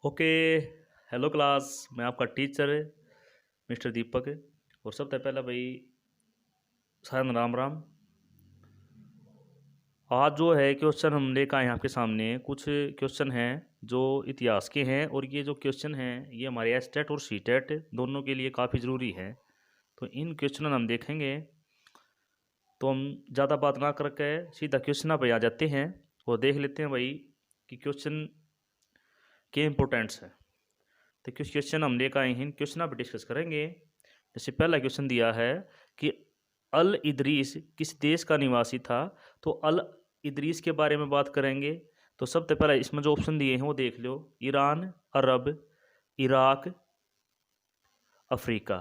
Okay. Hello class. मैं आपका teacher mister दीपक। और सबसे पहले भाई सायन राम राम। आज जो है क्वेश्चन हम लेकर आए हैं आपके सामने। कुछ क्वेश्चन हैं जो इतिहास के हैं, और ये जो क्वेश्चन हैं ये हमारे एस्टेट और सीटेट दोनों के लिए काफ़ी ज़रूरी है। तो इन क्वेश्चन हम देखेंगे। तो हम ज़्यादा बात ना करके सीधा क्वेश्चन पे आ जाते हैं और देख लेते हैं भाई कि क्वेश्चन के इम्पोर्टेंट्स हैं। तो कुछ क्वेश्चन हम लेकर आए हैं, इन क्वेश्चन पर डिस्कस करेंगे। जैसे पहला क्वेश्चन दिया है कि अल इदरीस किस देश का निवासी था। तो अल इदरीस के बारे में बात करेंगे। तो सबसे पहला इसमें जो ऑप्शन दिए हैं वो देख लो। ईरान, अरब, इराक, अफ्रीका।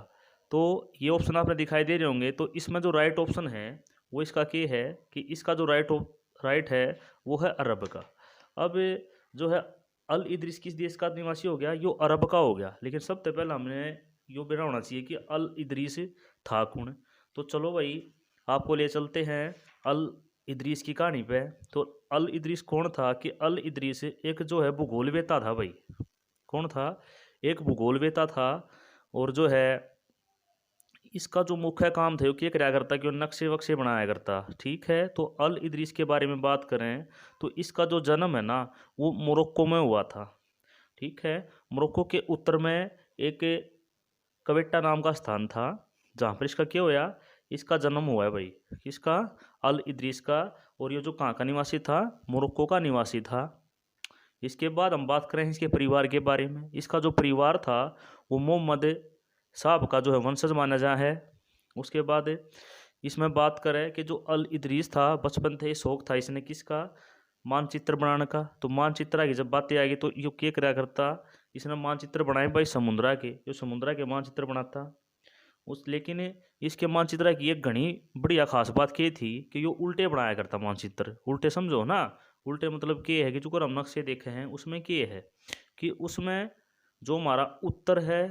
तो ये ऑप्शन आपने दिखाई दे रहे होंगे। तो इसमें जो राइट ऑप्शन है वो इसका क्या है कि इसका जो राइट है वो है अरब का। अब जो है अल इदरीस किस देश का निवासी हो गया, यो अरब का हो गया। लेकिन सबसे पहले हमने यो बेरा होना चाहिए कि अल इदरीस था कौन। तो चलो भाई आपको ले चलते हैं अल इदरीस की कहानी पे। तो अल इदरीस कौन था कि अल इदरीस एक जो है भूगोलवेता था भाई। कौन था? एक भूगोलवेता था। और जो है इसका जो मुख्य काम था वो क्या कराया करता कि वो नक्शे वक्शे बनाया करता। ठीक है। तो अल इदरीस के बारे में बात करें तो इसका जो जन्म है ना वो मोरक्को में हुआ था। ठीक है। मोरक्को के उत्तर में एक कवेटा नाम का स्थान था जहाँ पर इसका क्या हुआ, इसका जन्म हुआ है भाई। किसका? अल इदरीस का। और ये जो कहाँ का निवासी था, मोरक्को का निवासी था। इसके बाद हम बात करें इसके परिवार के बारे में। इसका जो परिवार था वो मोहम्मद साहब का जो है वंशज माना जा है। उसके बाद इसमें बात करें कि जो अल इदरीस था बचपन से ही शौक था इसने किसका, मानचित्र बनाने का। तो मानचित्र की जब बातें आएगी तो यो क्या करा करता, इसने मानचित्र बनाए भाई समुद्रा के, जो समुद्रा के मानचित्र बनाता उस। लेकिन इसके मानचित्र की एक घनी बढ़िया खास बात ये थी कि यो उल्टे बनाया करता मानचित्र। उल्टे समझो ना। उल्टे मतलब ये है कि जो अगर हम नक्शे देखे हैं उसमें क्या है कि उसमें जो हमारा उत्तर है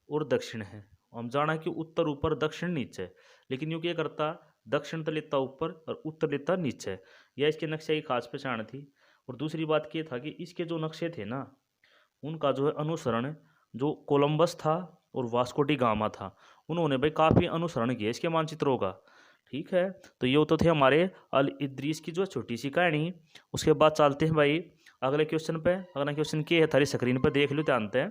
और दक्षिण है, हम जाना कि उत्तर ऊपर दक्षिण नीचे। लेकिन यूँ क्या करता, दक्षिण तो लेता ऊपर और उत्तर लेता नीचे। यह इसके नक्शे की खास पहचान थी। और दूसरी बात ये था कि इसके जो नक्शे थे ना उनका जो है अनुसरण जो कोलंबस था और वास्को डी गामा था, उन्होंने भाई काफ़ी अनुसरण किया इसके मानचित्रों का। ठीक है। तो ये तो थे हमारे अल इदरीस की जो छोटी सी कहानी। उसके बाद चलते हैं भाई अगले क्वेश्चन पे। अगला क्वेश्चन क्या है थारी स्क्रीन पर देख लो ध्यान से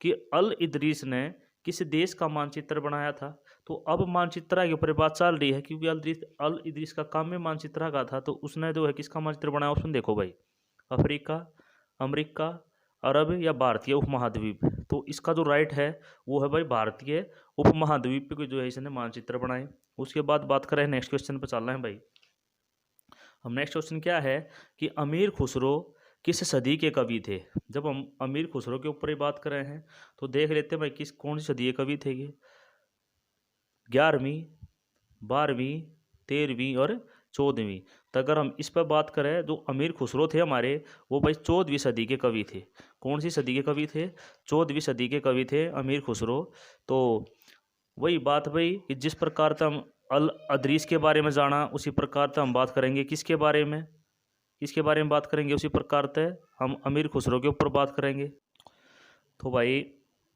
कि अल इदरीस ने किस देश का मानचित्र बनाया था। तो अब मानचित्र के ऊपर बात चल रही है क्योंकि अल इदरीस का काम में मानचित्र का था। तो उसने जो है किसका मानचित्र बनाया उसमें देखो भाई, अफ्रीका, अमेरिका, अरब या भारतीय उपमहाद्वीप। तो इसका जो राइट है वो है भाई भारतीय उपमहाद्वीप के जो है इसने मानचित्र बनाए। उसके बाद बात करें नेक्स्ट क्वेश्चन पर चलना है भाई। हम नेक्स्ट क्वेश्चन क्या है कि अमीर खुसरो किस सदी के कवि थे। जब हम अमीर खुसरो के ऊपर ही बात कर रहे हैं तो देख लेते हैं भाई किस कौन सी सदी के कवि थे ये। 11वीं, 12वीं, 13वीं और 14वीं। तो अगर हम इस पर बात करें जो अमीर खुसरो थे हमारे वो भाई 14वीं सदी के कवि थे। कौन सी सदी के कवि थे? 14वीं सदी के कवि थे अमीर खुसरो। तो वही बात भाई कि जिस प्रकार से हम अल अदरीस के बारे में जाना उसी प्रकार से हम बात करेंगे किसके बारे में, किसके बारे में बात करेंगे उसी प्रकार से हम अमीर खुसरो के ऊपर बात करेंगे। तो भाई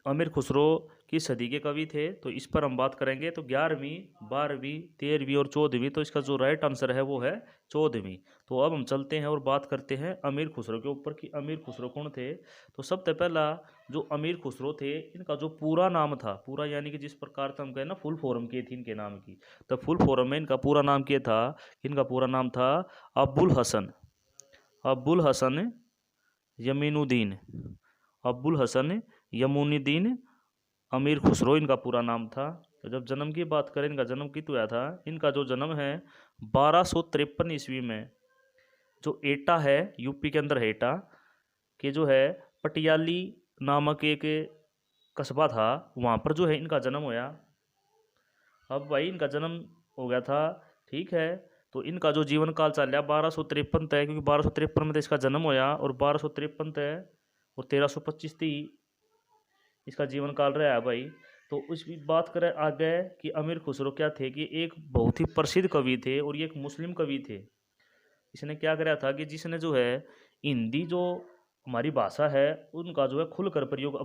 अमीर खुसरो किस सदी के कवि थे तो इस पर हम बात करेंगे। तो 11वीं, 12वीं, 13वीं और 14वीं। तो इसका जो राइट आंसर है वो है 14वीं। तो अब हम चलते हैं और बात करते हैं अमीर खुसरो के ऊपर कि अमीर खुसरो कौन थे। तो सबसे पहला जो अमीर खुसरो थे इनका जो पूरा नाम था, पूरा यानी कि जिस प्रकार से हम कहें ना फुल फॉर्म की थी इनके नाम की, तो फुल फॉर्म में इनका पूरा नाम क्या था? इनका पूरा नाम था अब्बुल हसन, अब्बुल हसन यमीनुद्दीन, अब्बुल हसन यमुनुद्दीन अमीर खुसरो इनका पूरा नाम था। तो जब जन्म की बात करें इनका जन्म कित हुआ था, इनका जो जन्म है 1253 ईस्वी में जो एटा है यूपी के अंदर है, एटा के जो है पटियाली नामक एक कस्बा था वहाँ पर जो है इनका जन्म हुआ। अब भाई इनका जन्म हो गया था। ठीक है। तो इनका जो जीवन काल चल रहा 1253 तय, क्योंकि 1253 में तो इसका जन्म होया और 1253 तय और 1325 थी इसका जीवन काल रहा है भाई। तो उस बात करें आगे कि अमीर खुसरो क्या थे कि एक बहुत ही प्रसिद्ध कवि थे और ये एक मुस्लिम कवि थे। इसने क्या कराया था कि जिसने जो है हिंदी जो हमारी भाषा है उनका जो है खुलकर प्रयोग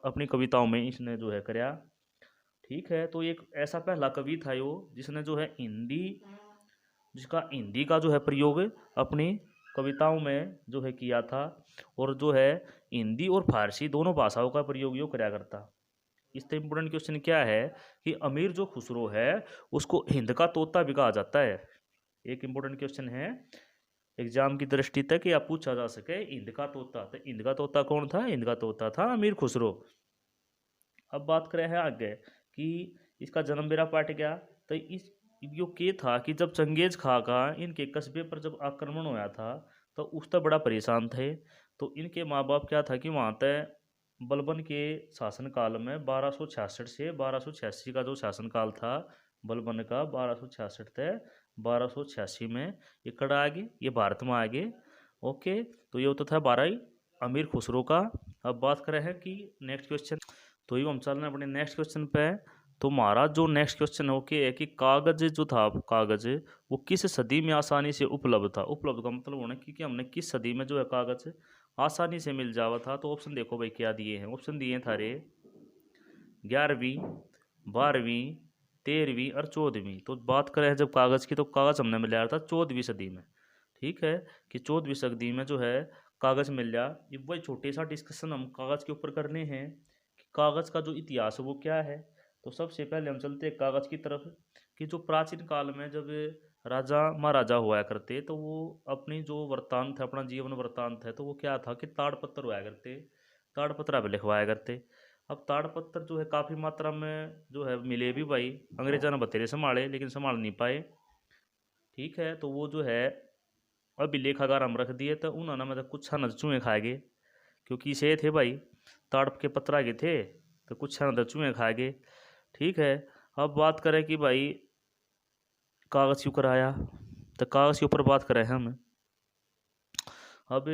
अपनी कविताओं में इसने जो है कराया। ठीक है, तो एक ऐसा पहला कवि था यो जिसने जो है हिंदी का जो है प्रयोग अपनी कविताओं में जो है किया था, और जो है हिंदी और फारसी दोनों भाषाओं का प्रयोग यो कराया करता। इससे इम्पोर्टेंट क्वेश्चन क्या है कि अमीर जो खुसरो है उसको हिंद का तोता भी कहा जाता है। एक इम्पोर्टेंट क्वेश्चन है एग्जाम की दृष्टि तक या पूछा जा सके, हिंद का तोता, तो हिंद का तोता कौन था? हिंद का तोता था अमीर खुसरो। अब बात करें है आगे कि इसका जन्म बेरा पाट गया, तो इस यो के था कि जब चंगेज खा का इनके कस्बे पर जब आक्रमण होया था तो उस तक बड़ा परेशान थे। तो इनके माँ बाप क्या था कि वहाँ तय बलबन के शासनकाल में 1266 से 1286 का जो शासनकाल था बलबन का, 1266 से 1286 में ये कड़ा आ गए, ये भारत में आ गए। ओके, तो ये तो था 12 अमीर खुसरो का। अब बात करें है कि नेक्स्ट क्वेश्चन, तो ये हम चल रहे हैं अपने नेक्स्ट क्वेश्चन पे। तो हमारा जो नेक्स्ट क्वेश्चन है वो क्या है कि कागज जो था, कागज वो किस सदी में आसानी से उपलब्ध था? उपलब्ध का मतलब होना कि हमने किस सदी में जो है कागज आसानी से मिल जावा था। तो ऑप्शन देखो भाई क्या दिए हैं, ऑप्शन दिए थारे 11वीं, 12वीं, 13वीं और 14वीं। तो बात करें जब कागज़ की, तो कागज़ हमने मिल रहा था 14वीं सदी में। ठीक है, कि 14वीं सदी में जो है कागज़ मिल जा। ये वही छोटे सा डिस्कशन हम कागज़ के ऊपर करने हैं कि कागज़ का जो इतिहास है वो क्या है। तो सबसे पहले हम चलते हैं कागज़ की तरफ कि जो प्राचीन काल में जब राजा महाराजा हुआ करते तो वो अपनी जो वृत्तांत है, अपना जीवन वृत्तांत है, तो वो क्या था कि ताड़पत्र हुआ करते, ताड़पत्र पे लिखवाया करते। अब ताड़पत्र जो है काफ़ी मात्रा में जो है मिले भी भाई, अंग्रेज़ों ने बतेरे संभाले लेकिन संभाल नहीं पाए। ठीक है, तो वो जो है अभी लेखागार हम रख दिए, तो उन्होंने मतलब कुछ न चूहे खा गए, क्योंकि इसे थे भाई ताड़ के पत्रा के थे, तो कुछ न चूहे खा गए। ठीक है, अब बात करें कि भाई कागज़ क्यों कराया, तो कागज़ के ऊपर बात करें हम। अब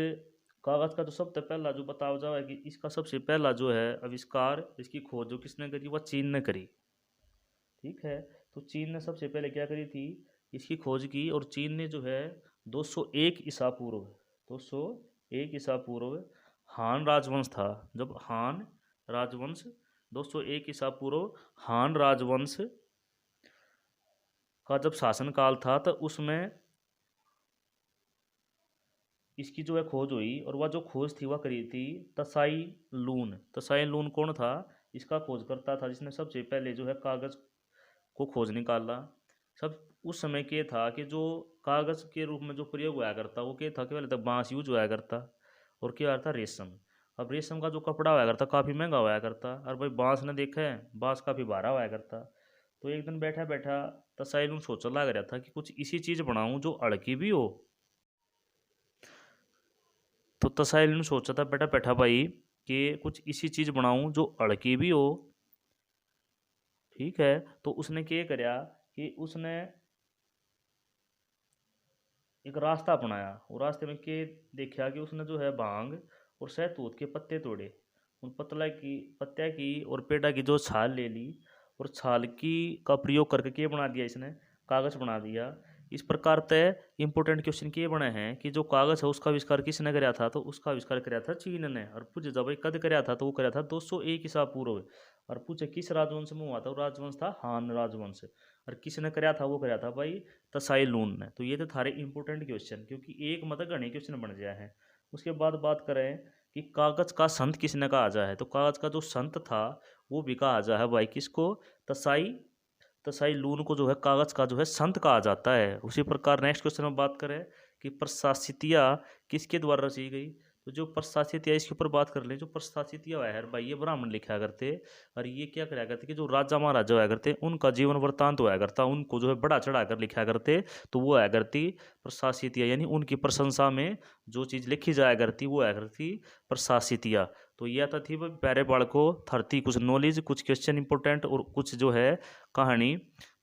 कागज़ का जो सबसे पहला जो बताया जाए कि इसका सबसे पहला जो है आविष्कार, इसकी खोज जो किसने करी, वह चीन ने करी। ठीक है, तो चीन ने सबसे पहले क्या करी थी, इसकी खोज की। और चीन ने जो है 201 ईसा पूर्व, 201 ईसा पूर्व हान राजवंश था, जब हान राजवंश 201 ईसा पूर्व हान राजवंश का जब शासनकाल था, तो उसमें इसकी जो है खोज हुई। और वह जो खोज थी वह करी थी तसाई लून। तसाई लून कौन था? इसका खोज करता था जिसने सबसे पहले जो है कागज़ को खोज निकाला। सब उस समय के था कि जो कागज़ के रूप में जो प्रयोग हुआ करता वो क्या था कि पहले तो बांस यूज हुआ करता, और क्या था रेशम। अब रेशम का जो कपड़ा हुआ करता काफ़ी महंगा हुआ करता, और भाई बांस ने देखा है बांस काफ़ी भारा हुआ करता। तो एक दिन बैठा बैठा तसाइलून सोचने लग रहा था कि कुछ इसी चीज़ बनाऊं जो अड़की भी हो। तो तसाइलून सोचा था बैठा बैठा भाई कि कुछ इसी चीज़ बनाऊं जो अड़की भी हो। ठीक है, तो उसने क्या कराया कि उसने एक रास्ता अपनाया। वो रास्ते में के देखा कि उसने जो है भांग और सहतूत के पत्ते तोड़े, उन पत्ते की और पेड़ा की जो छाल ले ली, और छाल की का प्रयोग करके के बना दिया इसने, कागज़ बना दिया। इस प्रकार तय इम्पोर्टेंट क्वेश्चन ये बने हैं कि जो कागज़ है उसका आविष्कार किसने कराया था? तो उसका आविष्कार कराया था चीन ने। और पूछे जब भाई कद कराया था, तो वो कराया था 201 ईसा पूर्व। और पूछे किस राजवंश में हुआ था? वो राजवंश था हान राजवंश। और किसने कराया था? वो कराया था भाई तसाई लून ने। तो ये तो थारे इंपॉर्टेंट क्वेश्चन, क्योंकि एक मतलब घने क्वेश्चन बन गया है। उसके बाद बात करें कि कागज का संत किसने कहा जा है, तो कागज का जो संत था वो भी कहा जा है भाई किसको? तसाई तसाई लून को जो है कागज का जो है संत कहा जाता है। उसी प्रकार नेक्स्ट क्वेश्चन में बात करें कि प्रशासितियाँ किसके द्वारा रची गई, तो जो प्रशासितियाँ इसके ऊपर बात कर लें। जो प्रशासितियाँ है भाई ये ब्राह्मण लिखा करते, और ये क्या कराया करते कि जो राजा महाराजा होया करते उनका जीवन वृत्तांत होया करता, उनको जो है बड़ा चढ़ा कर लिखा करते, तो वो आया करती प्रशासितियाँ, यानी उनकी प्रशंसा में जो चीज़ लिखी जाया करती वो आया करती प्रशासितियाँ। तो यह तो थी प्यारे बालकों थरती कुछ नॉलेज, कुछ क्वेश्चन इंपॉर्टेंट और कुछ जो है कहानी।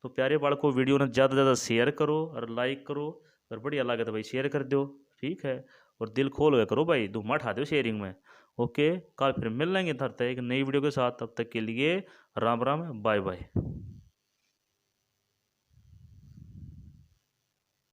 तो प्यारे बालकों वीडियो ने ज़्यादा से ज़्यादा शेयर करो और लाइक करो, अगर बढ़िया लगे तो भाई शेयर कर दो। ठीक है, और दिल खोल के करो भाई, धुम्मा उठा दो शेयरिंग में। ओके, कल फिर मिल लेंगे धरते एक नई वीडियो के साथ, तब तक के लिए राम राम, बाय बाय।